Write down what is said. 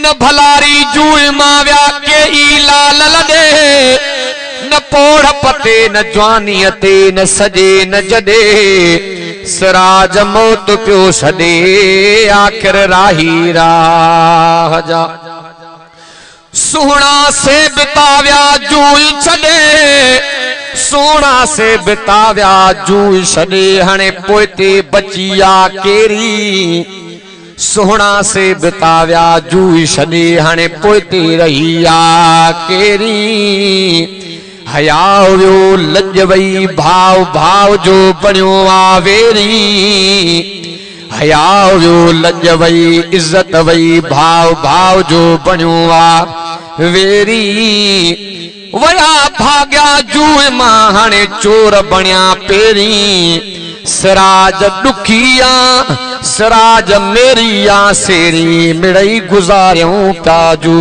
न भलारी जूए माव्या के ई लाल लदे न पोड़ पते न जवानी ते न सजे न जदे सिराज मौत प्यो सदे आखिर राही राह जा सोना से बिताव्या जूई छदे सोना से बिताव्या जूई छदे हणे पोते बचिया केरी सोना से बिताव्या जूई छदे हणे पोते रहिया केरी हया व्यो लज वई भाव भाव जो बणियो आवेरी हया व्यो लज वई इज्जत वई भाव भाव जो बणियो आवेरी वया भाग्या जूए मां हाणे चोर बणिया पेरी सिराज दुखिया सिराज मेरिया सेरी मिड़ई गुजारियों ताजू।